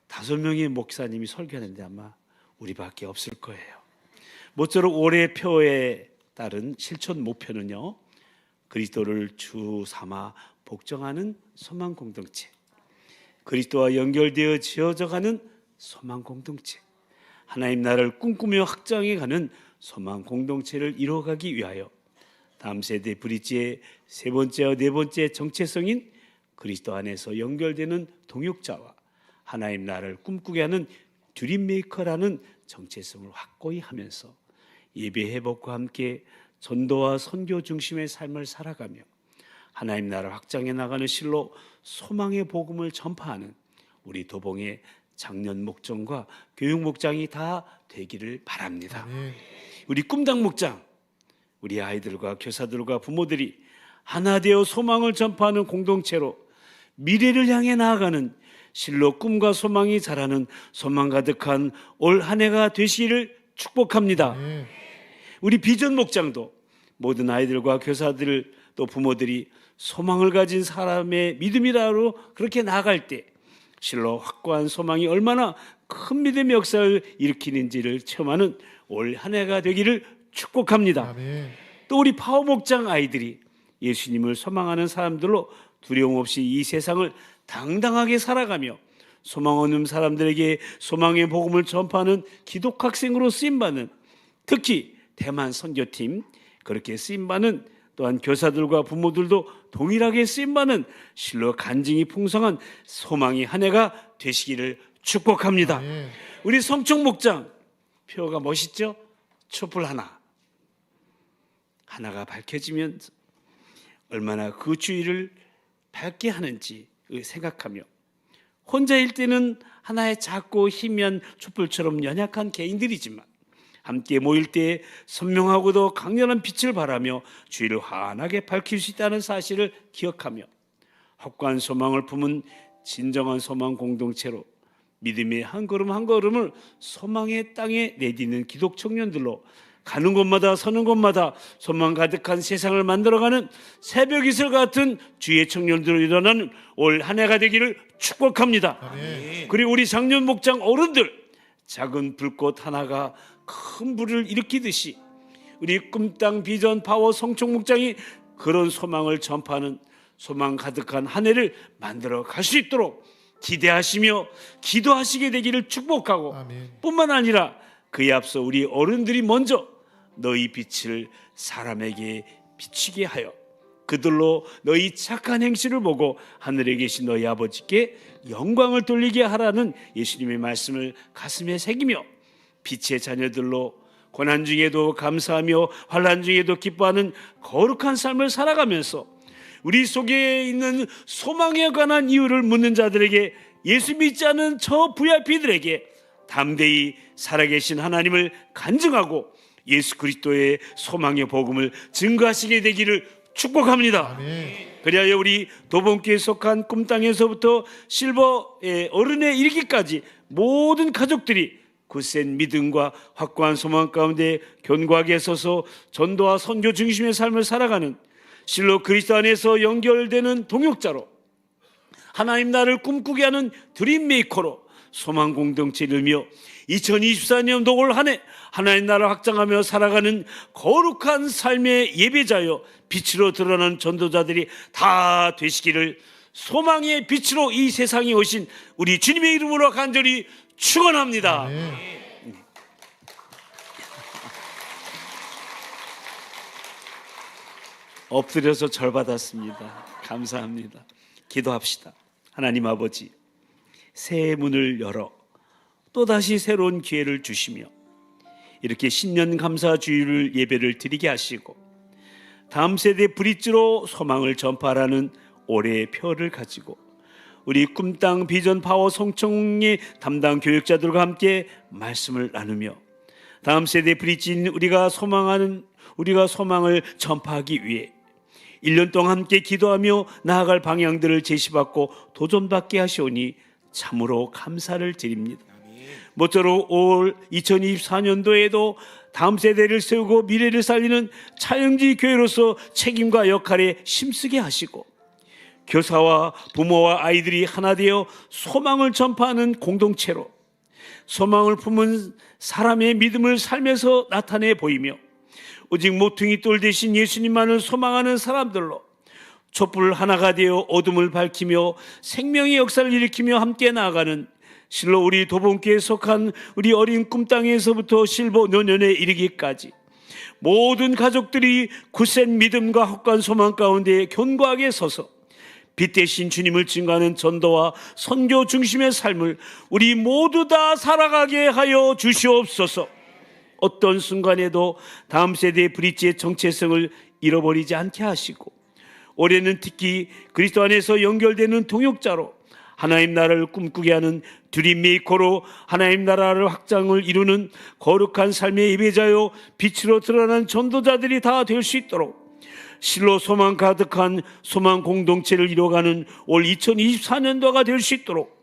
A: 5명의 목사님이 설교하는데 아마 우리밖에 없을 거예요. 모쪼록 올해 표에 따른 실천 목표는요, 그리스도를 주 삼아 복종하는 소망 공동체, 그리스도와 연결되어 지어져가는 소망 공동체, 하나님 나라를 꿈꾸며 확장해가는 소망 공동체를 이루어가기 위하여 다음 세대 브릿지의 세 번째와 네 번째 정체성인 그리스도 안에서 연결되는 동역자와 하나님 나라를 꿈꾸게 하는 드림메이커라는 정체성을 확고히 하면서 예배 회복과 함께 전도와 선교 중심의 삶을 살아가며 하나님 나라 확장해 나가는 실로 소망의 복음을 전파하는 우리 도봉의 장년 목장과 교육 목장이 다 되기를 바랍니다.
B: 아멘.
A: 우리 꿈당 목장, 우리 아이들과 교사들과 부모들이 하나 되어 소망을 전파하는 공동체로 미래를 향해 나아가는 실로 꿈과 소망이 자라는 소망 가득한 올 한 해가 되시기를 축복합니다.
B: 아멘.
A: 우리 비전 목장도 모든 아이들과 교사들 또 부모들이 소망을 가진 사람의 믿음이라로 그렇게 나아갈 때 실로 확고한 소망이 얼마나 큰 믿음의 역사를 일으키는지를 체험하는 올 한 해가 되기를 축복합니다.
B: 아멘.
A: 또 우리 파워 목장 아이들이 예수님을 소망하는 사람들로 두려움 없이 이 세상을 당당하게 살아가며 소망 없는 사람들에게 소망의 복음을 전파하는 기독 학생으로 쓰임받는, 특히 대만 선교팀 그렇게 쓰임받는, 또한 교사들과 부모들도 동일하게 쓰임받는 실로 간증이 풍성한 소망의 한 해가 되시기를 축복합니다.
B: 아멘.
A: 우리 성청 목장 표가 멋있죠? 촛불 하나가 밝혀지면 얼마나 그 주위를 밝게 하는지 생각하며 혼자일 때는 하나의 작고 희미한 촛불처럼 연약한 개인들이지만 함께 모일 때 선명하고도 강렬한 빛을 발하며 주위를 환하게 밝힐 수 있다는 사실을 기억하며 확고한 소망을 품은 진정한 소망 공동체로 믿음의 한 걸음 한 걸음을 소망의 땅에 내딛는 기독 청년들로 가는 곳마다 서는 곳마다 소망 가득한 세상을 만들어가는 새벽 이슬 같은 주의 청년들로 일어나는 올 한 해가 되기를 축복합니다.
B: 아멘.
A: 그리고 우리 장년 목장 어른들, 작은 불꽃 하나가 큰 불을 일으키듯이 우리 꿈땅 비전 파워 성총 목장이 그런 소망을 전파하는 소망 가득한 한 해를 만들어 갈 수 있도록 기대하시며 기도하시게 되기를 축복하고,
B: 아멘.
A: 뿐만 아니라 그에 앞서 우리 어른들이 먼저 너희 빛을 사람에게 비치게 하여 그들로 너희 착한 행실을 보고 하늘에 계신 너희 아버지께 영광을 돌리게 하라는 예수님의 말씀을 가슴에 새기며 빛의 자녀들로 고난 중에도 감사하며 환난 중에도 기뻐하는 거룩한 삶을 살아가면서 우리 속에 있는 소망에 관한 이유를 묻는 자들에게, 예수 믿지 않은 저 VIP들에게 담대히 살아계신 하나님을 간증하고 예수 그리스도의 소망의 복음을 증거하시게 되기를 축복합니다.
B: 아멘.
A: 그리하여 우리 도봉교에 속한 꿈땅에서부터 실버의 어른에 이르기까지 모든 가족들이 굳센 믿음과 확고한 소망 가운데 견고하게 서서 전도와 선교 중심의 삶을 살아가는 실로 그리스도 안에서 연결되는 동역자로 하나님 나라를 꿈꾸게 하는 드림메이커로 소망 공동체를 이루며 2024년도 올 한 해 하나님 나라를 확장하며 살아가는 거룩한 삶의 예배자여 빛으로 드러나는 전도자들이 다 되시기를 소망의 빛으로 이 세상에 오신 우리 주님의 이름으로 간절히 축원합니다.
B: 아멘.
A: 엎드려서 절 받았습니다. 감사합니다. 기도합시다. 하나님 아버지, 새해 문을 열어 또다시 새로운 기회를 주시며 이렇게 신년 감사 주일 예배를 드리게 하시고 다음 세대 브릿지로 소망을 전파하라는 올해의 표를 가지고 우리 꿈땅 비전 파워 성청의 담당 교육자들과 함께 말씀을 나누며 다음 세대 브릿지인 우리가 소망을 전파하기 위해 1년 동안 함께 기도하며 나아갈 방향들을 제시받고 도전받게 하시오니 참으로 감사를 드립니다. 모쪼록 올 2024년도에도 다음 세대를 세우고 미래를 살리는 차영지 교회로서 책임과 역할에 힘쓰게 하시고 교사와 부모와 아이들이 하나 되어 소망을 전파하는 공동체로 소망을 품은 사람의 믿음을 삶에서 나타내 보이며 오직 모퉁이 돌 대신 예수님만을 소망하는 사람들로 촛불 하나가 되어 어둠을 밝히며 생명의 역사를 일으키며 함께 나아가는 실로 우리 도봉교에 속한 우리 어린 꿈땅에서부터 실버 노년에 이르기까지 모든 가족들이 굳센 믿음과 확고한 소망 가운데 견고하게 서서 빛 대신 주님을 증거하는 전도와 선교 중심의 삶을 우리 모두 다 살아가게 하여 주시옵소서. 어떤 순간에도 다음 세대의 브릿지의 정체성을 잃어버리지 않게 하시고 올해는 특히 그리스도 안에서 연결되는 동역자로 하나님 나라를 꿈꾸게 하는 드림 메이커로 하나님 나라를 확장을 이루는 거룩한 삶의 예배자요 빛으로 드러난 전도자들이 다 될 수 있도록 실로 소망 가득한 소망 공동체를 이뤄가는 올 2024년도가 될 수 있도록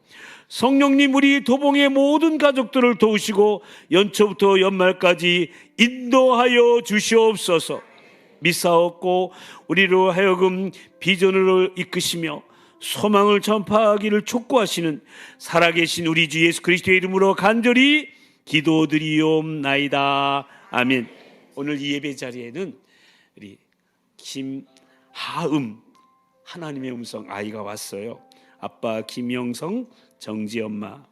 A: 성령님 우리 도봉의 모든 가족들을 도우시고 연초부터 연말까지 인도하여 주시옵소서. 믿사옵고 우리로 하여금 비전으로 이끄시며 소망을 전파하기를 촉구하시는 살아계신 우리 주 예수 그리스도의 이름으로 간절히 기도드리옵나이다. 아멘. 오늘 이 예배 자리에는 우리 김하음 하나님의 음성 아이가 왔어요. 아빠 김영성, 정지 엄마,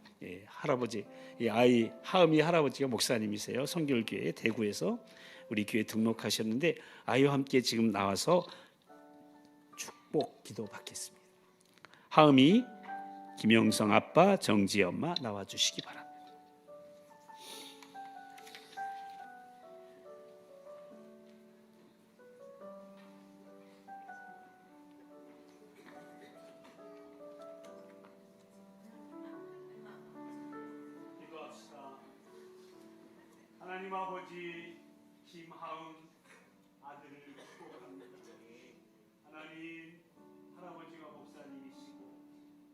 A: 할아버지. 이 아이 하음이 할아버지가 목사님이세요. 성결교회 대구에서 우리 교회 등록하셨는데 아이와 함께 지금 나와서 축복 기도 받겠습니다. 하음이, 김영성 아빠, 정지 엄마 나와주시기 바랍니다. 기도합시다. 하나님 아버지, 김하음 아들을 축복합니다. 하나님, 할아버지가 목사님이시고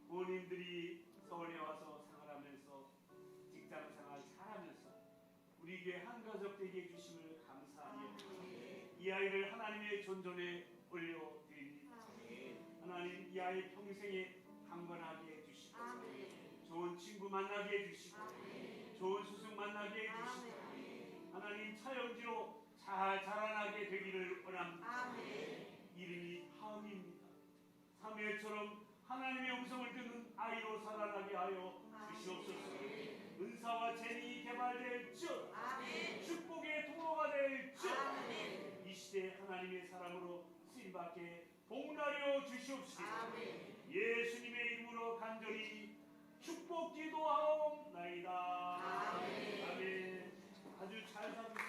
A: 부모님들이 서울에 와서 생활하면서 직장생활 잘하면서 우리 교회 한 가족 되게 해주심을 감사하며 이 아이를 하나님의 존전에 올려드립니다. 하나님, 이 아이 평생에 강건하게 해주시고 좋은 친구 만나게 해주시고 좋은 스승 만나게 해주시고 하나님 차영지로 잘 자라나게 되기를 원합니다. 이름이 하음입니다. 사무엘처럼 하나님의 음성을 듣는 아이로 살아나게 하여 주시옵소서. 은사와 재능이 개발될지어다. 축복의 도로가 될지어다. 이 시대 하나님의 사람으로 쓰임받게 복나려 주시옵시고 예수님의 이름으로 간절히 축복 기도하옵나이다. 아멘. 아주 잘 살으세요.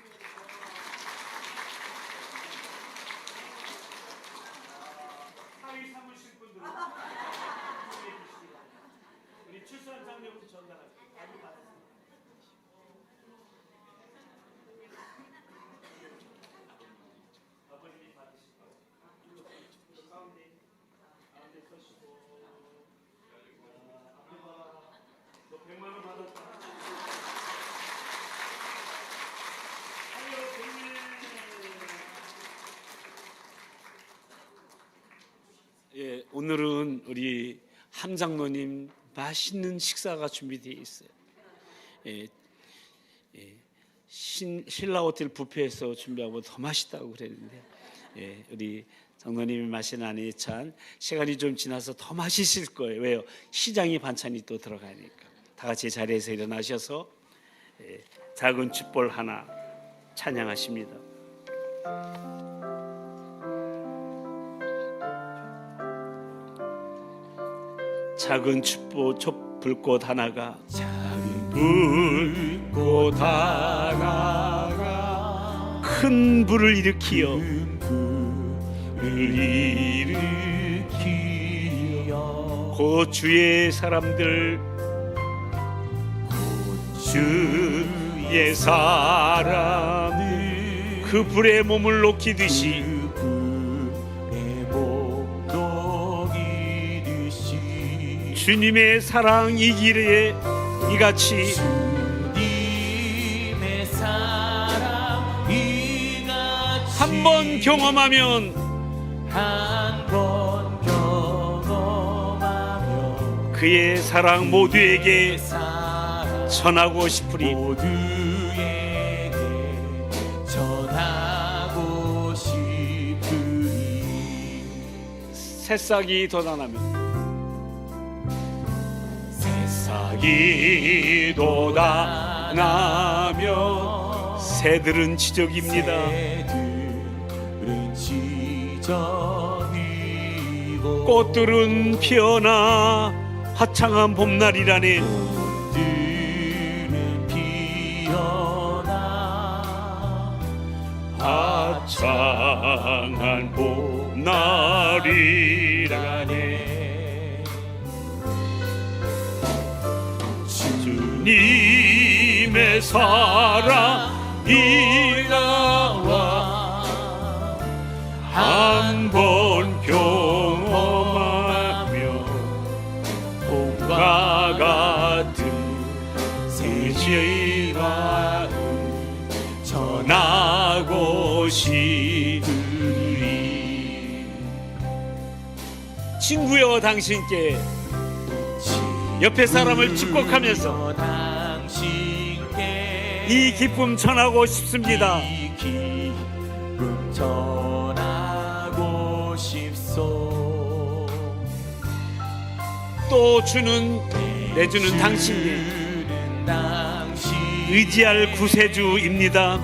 A: 사위 삼으실 분들은 기도해 주시기 바랍니다. 우리 출산 장려부터 전달하세요. 아주 받으세요. 아버님이 받으시고 가운데 서시고 앞에 봐. 너 100만 원 받았다. 예, 오늘은 우리 함장로님 맛있는 식사가 준비되어 있어요. 신라 호텔 뷔페에서 준비하고 더 맛있다고 그랬는데 우리 장로님이 마신 안에찬 시간이 좀 지나서 더 맛있을 거예요. 왜요? 시장이 반찬이 또 들어가니까. 다 같이 자리에서 일어나셔서 작은 촛불 하나 찬양하십니다. 작은 불꽃 하나가 불꽃 하나가 큰 불을 일으키어 곧 주의 사람들 주의 사람들 그 불에 몸을 녹이듯이 주님의 사랑 이 길에 이같이 한 번 경험하면 그의 사랑 모두에게 전하고 싶으리. 새싹이 돋아나면 새싹이 돋아나면 새들은 지적입니다. 꽃들은 피어나 화창한 봄날이라네. 화창한 봄날이라네. 주님의 사랑이 나와 한 번 경험하며 봄과 같은 새의 마음 전하고 싶으리. 친구여 당신께 옆에 사람을 축복하면서 이 기쁨 전하고 싶습니다. 또 내주는 당신이 의지할 구세주입니다.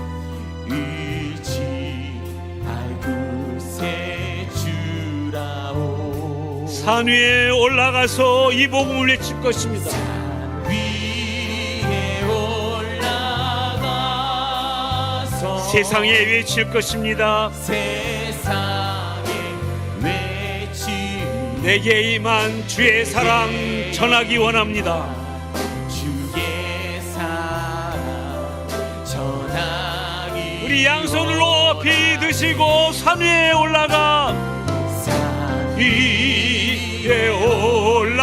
A: 산 위에 올라가서 이 복음을 외칠 것입니다. 세상에 외칠 것입니다. 내게 임한 주의 사랑 전하기 원합니다. 우리 양손을 높이 드시고 산 위에 올라가 위에 올라가서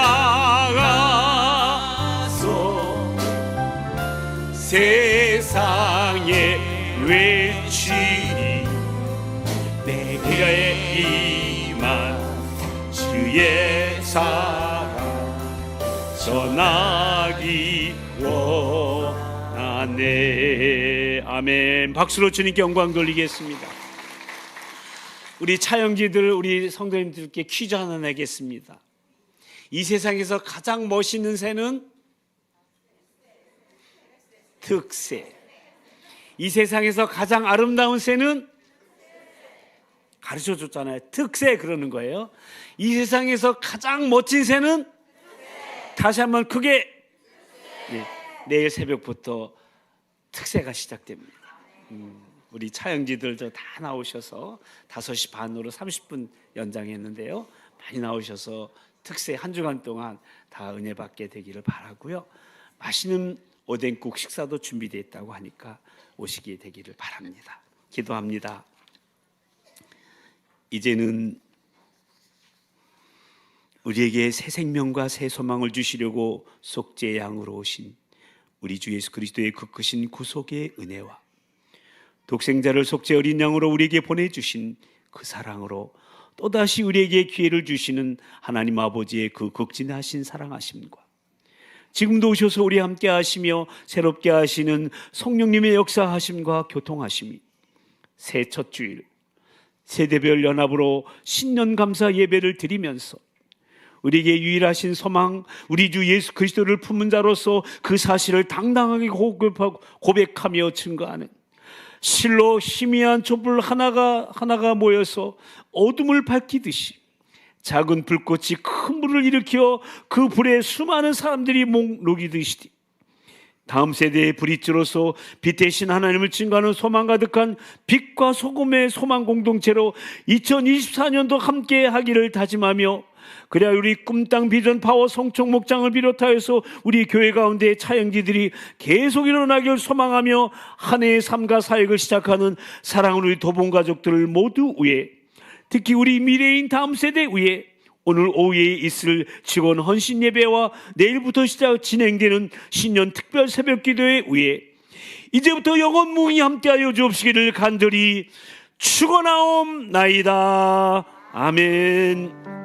A: 세상에 외치리. 내게 임한 주의 사랑 전하기 원하네. 아멘. 박수로 주님께 영광 돌리겠습니다. 우리 차영지들, 우리 성도님들께 퀴즈 하나 내겠습니다. 이 세상에서 가장 멋있는 새는 득새. 이 세상에서 가장 아름다운 새는 가르쳐줬잖아요. 득새 그러는 거예요. 이 세상에서 가장 멋진 새는 다시 한번 크게 내일 새벽부터 특새가 시작됩니다. 우리 차영지들도 다 나오셔서 5시 반으로 30분 연장했는데요. 많이 나오셔서 특새 한 주간 동안 다 은혜 받게 되기를 바라고요. 맛있는 오뎅국 식사도 준비되어 있다고 하니까 오시게 되기를 바랍니다. 기도합니다. 이제는 우리에게 새 생명과 새 소망을 주시려고 속죄 양으로 오신 우리 주 예수 그리스도의 그 크신 구속의 은혜와 독생자를 속죄 어린 양으로 우리에게 보내주신 그 사랑으로 또다시 우리에게 기회를 주시는 하나님 아버지의 그 극진하신 사랑하심과 지금도 오셔서 우리 함께 하시며 새롭게 하시는 성령님의 역사하심과 교통하심이 새 첫 주일 세대별 연합으로 신년 감사 예배를 드리면서 우리에게 유일하신 소망, 우리 주 예수 그리스도를 품은 자로서 그 사실을 당당하게 고백하며 증거하는 실로 희미한 촛불 하나가 모여서 어둠을 밝히듯이 작은 불꽃이 큰 불을 일으켜 그 불에 수많은 사람들이 목록이듯이 다음 세대의 브릿지로서 빛 대신 하나님을 증거하는 소망 가득한 빛과 소금의 소망 공동체로 2024년도 함께 하기를 다짐하며, 그래야 우리 꿈땅 비전 파워 성총 목장을 비롯하여서 우리 교회 가운데 차영지들이 계속 일어나길 소망하며 한 해의 삶과 사역을 시작하는 사랑하는 우리 도봉 가족들을 모두 위해, 특히 우리 미래인 다음 세대 위해 오늘 오후에 있을 직원 헌신 예배와 내일부터 진행되는 신년 특별 새벽 기도회 위해 이제부터 영원 무궁히 함께하여 주옵시기를 간절히 축원하옵나이다. 아멘.